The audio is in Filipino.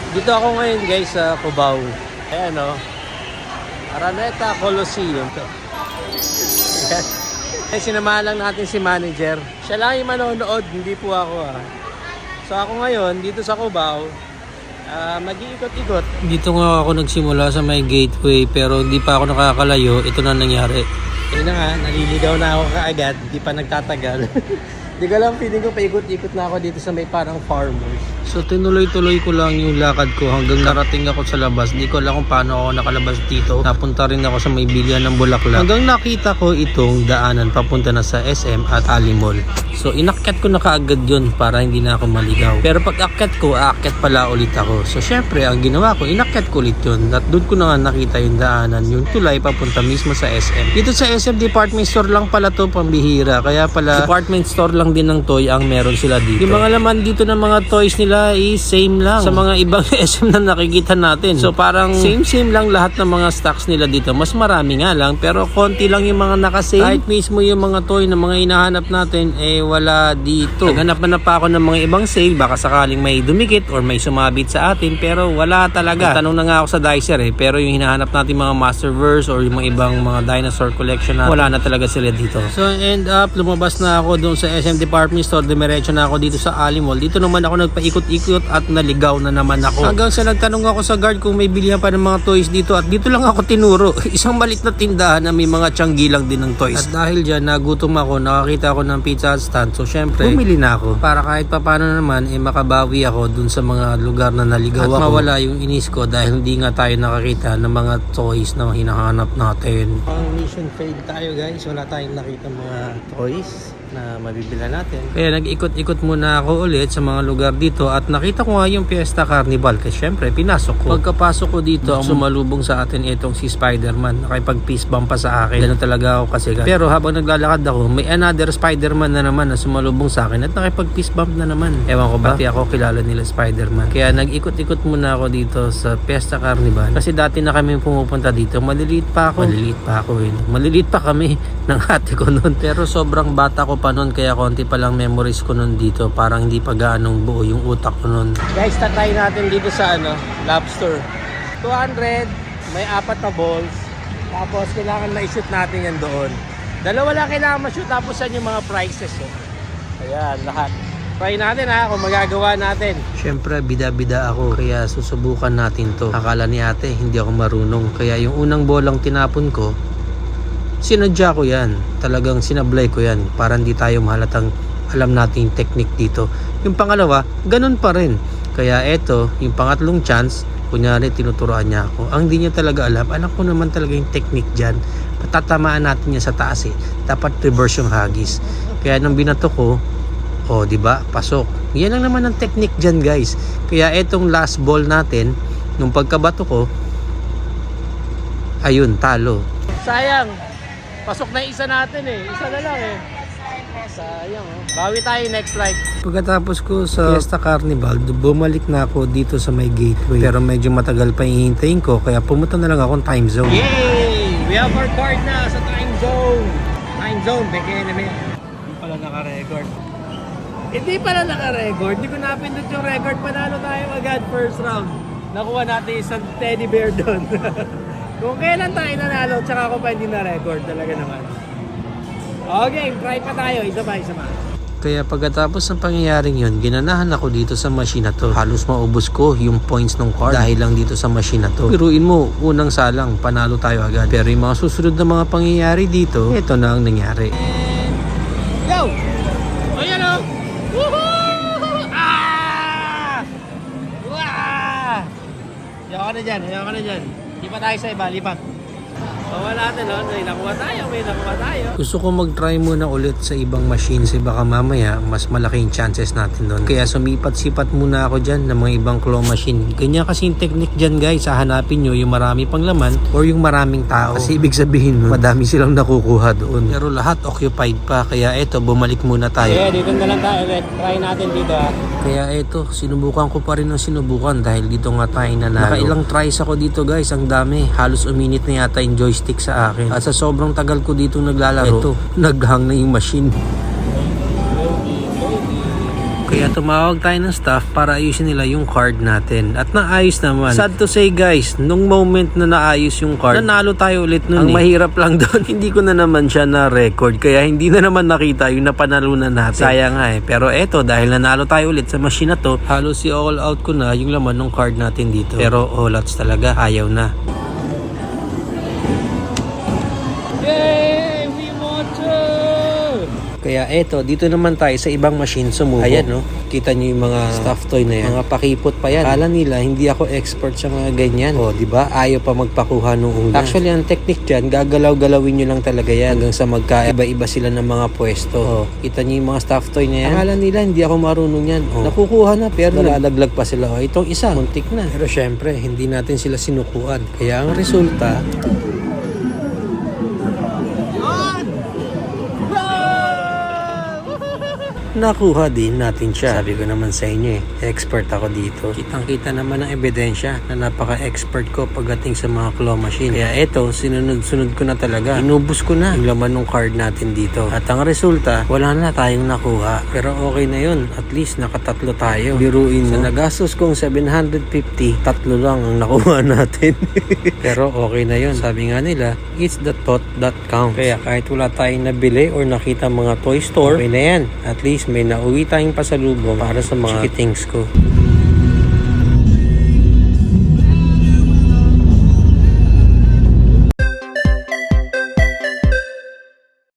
Dito ako ngayon guys sa Cubao. Ayan o. Araneta Coliseum to. Ay, sinamahan lang natin si manager. Siya lang yung manonood, hindi po ako So ako ngayon, dito sa Cubao, mag-iikot-ikot. Dito nga ako nagsimula sa may gateway pero hindi pa ako nakakalayo. Ito na nangyari. Ayun na nga, naliligaw na ako kaagad. Hindi pa nagtatagal. Hindi ko lang, feeling ko paikot-ikot na ako dito sa may parang farmers. So tinuloy-tuloy ko lang yung lakad ko hanggang narating ako sa labas. Hindi ko alam kung paano ako nakalabas dito. Napunta rin ako sa may bilihan ng bulaklak. Hanggang nakita ko itong daanan papunta na sa SM at Ali Mall. So inakyat ko na kaagad yun para hindi na ako maligaw. Pero pag akyat ko, aakyat pala ulit ako. So syempre ang ginawa ko, inakyat ko ulit yun. At doon ko na nga nakita yung daanan, yung tulay papunta mismo sa SM. Dito sa SM department store lang pala to, pambihira. Kaya pala department store lang din ng toy ang meron sila dito. Yung mga laman dito ng mga toys nila is same lang sa mga ibang SM na nakikita natin. So parang same lang lahat ng mga stocks nila dito. Mas marami nga lang pero konti lang yung mga nakasale. Kahit mismo yung mga toy na mga hinahanap natin wala dito. Naghanap na pa ako ng mga ibang sale baka sakaling may dumikit or may sumabit sa atin pero wala talaga. Tanong na nga ako sa Dicer pero yung hinahanap natin mga Masterverse or yung mga ibang mga dinosaur collection na wala na talaga sila dito. So end up lumabas na ako doon sa SM department store, dumiretso na ako dito sa Ali Mall. Dito naman ako nagpaikot-ikot at naligaw na naman ako. Hanggang sa nagtanong ako sa guard kung may bilihan pa ng mga toys dito at dito lang ako tinuro. Isang malit na tindahan na may mga tiyanggi lang din ng toys. At dahil dyan nagutom ako, nakakita ako ng pizza stand. So syempre, bumili na ako. Para kahit papano naman makabawi ako dun sa mga lugar na naligaw at ako. Mawala yung inis ko dahil hindi nga tayo nakakita ng mga toys na hinahanap natin. Pang mission failed tayo guys. Wala tayong nakita mga toys na mabibila natin. Kaya nag-ikot-ikot muna ako ulit sa mga lugar dito at nakita ko nga yung Fiesta Carnival kasi syempre pinasok ko. Pagkapasok ko dito, sumalubong sa atin itong si Spider-Man. Nakipag-peace bump pa sa akin. Ganun talaga ako kasi. Pero habang naglalakad ako, may another Spider-Man na naman na sumalubong sa akin at nakipag-peace bump na naman. Ewan ko ba? Pati ako kilala nila Spider-Man. Kaya nag-ikot-ikot muna ako dito sa Fiesta Carnival. Kasi dati na kami pumupunta dito. Maliliit pa ako. Maliliit pa kami ng ate ko noon. Pero sobrang bata ko pa noon kaya konti pa lang memories ko noon dito. Parang hindi pa gaanong buo yung utak ko noon. Guys, tatry natin dito sa lobster. 200, may 4 na balls. Tapos kailangan ma-shoot natin yan doon. Dalawa lang kailangan ma-shoot tapos yan yung mga prices. Ayan, lahat. Try natin kung magagawa natin. Siyempre, bida-bida ako kaya susubukan natin to. Akala ni ate hindi ako marunong. Kaya yung unang bolang tinapon ko, sinadya ko yan. Talagang sinablay ko yan para hindi tayo mahalatang alam natin yung technique dito. Yung pangalawa, ganun pa rin. Kaya eto, yung pangatlong chance, kunyari tinuturoan niya ako. Ang hindi niya talaga alam, anak ko naman talaga yung technique dyan. Patatamaan natin niya sa taas Dapat reverse yung hagis. Kaya nung binato ko, diba, pasok. Yan lang naman ang technique dyan guys. Kaya etong last ball natin, nung pagkabato ko, ayun, talo. Sayang. Pasok na isa natin Isa na lang Sayang Bawi tayo next ride. Pagkatapos ko sa Fiesta Carnival, bumalik na ako dito sa may gateway. Pero medyo matagal pa hihintayin ko kaya pumunta na lang akong time zone. Yay! We have our card na sa time zone. Time zone, beke namin. Hindi pala naka-record. Hindi ko napindot yung record. Panalo tayo agad first round. Nakuha natin isang teddy bear doon. Kung kailan tayo nanalo, tsaka ako pa hindi na-record talaga naman. Okay, try pa tayo. Isa pa. Kaya pagkatapos ng pangyayaring yun, ginanahan ako dito sa machine na to. Halos maubos ko yung points ng card dahil lang dito sa machine na to. Piruin mo, unang salang, panalo tayo agad. Pero yung mga susunod na mga pangyayari dito, ito na ang nangyari. Go! O yan o! Woohoo! Wah! Ayaw ka na dyan. Lipat tayo sa iba, lipat. Wala natin may nakuha tayo. Gusto ko mag-try muna ulit sa ibang machine kasi baka mamaya mas malaking chances natin doon. Kaya sumipat-sipat muna ako dyan ng mga ibang claw machine. Ganyan kasi yung technique dyan guys. Hahanapin nyo yung marami pang laman or yung maraming tao. Kasi ibig sabihin madami silang nakukuha doon. Pero lahat occupied pa. Kaya eto, bumalik muna tayo. Yeah, dito na lang tayo. Try natin dito Kaya eto, sinubukan ko pa rin ng sinubukan dahil dito nga tayo nanalo. Nakailang tries ako dito guys. Ang dami. Halos uminit na yata yung joystick sa akin. At sa sobrang tagal ko dito naglalaro, naghang na yung machine. Kaya tumawag tayo ng staff para ayusin nila yung card natin. At naayos naman. Sad to say guys, nung moment na naayos yung card, nanalo tayo ulit nun. Ang mahirap lang doon, hindi ko na naman siya na-record. Kaya hindi na naman nakita yung napanalunan natin. Sayang nga eh. Pero eto, dahil nanalo tayo ulit sa machine na to, halos si all out ko na yung laman ng card natin dito. Pero all outs talaga, ayaw na. Yay! We won too! Kaya eto, dito naman tayo sa ibang machine sumuko. Ayan no, kita nyo yung mga stuffed toy na yan. Mga pakipot pa yan. Kala nila hindi ako expert sa mga ganyan. O, di ba? Ayaw pa magpakuha nung una. Actually, ang technique dyan, gagalaw-galawin nyo lang talaga yan hanggang sa magkaiba-iba sila ng mga pwesto. O, kita nyo yung mga stuffed toy na yan. Akala nila hindi ako marunong yan. O, nakukuha na pero nalalaglag pa sila. O, itong isa, muntik na. Pero syempre, hindi natin sila sinukuan. Kaya ang resulta, nakuha din natin siya. Sabi ko naman sa inyo expert ako dito. Kitang-kita naman ang ebidensya na napaka-expert ko pagdating sa mga claw machine. Kaya eto, sinunod-sunod ko na talaga. Inubos ko na yung laman ng card natin dito. At ang resulta, wala na tayong nakuha. Pero okay na yun. At least nakatatlo tayo. Biruin mo. Sa nagastos kong 750, tatlo lang ang nakuha natin. Pero okay na yun. Sabi nga nila, it's the thought that counts. Kaya kahit wala tayong nabili or nakita mga toy store, okay na yan. At least may nauwi tayong pasalubong para sa mga things ko.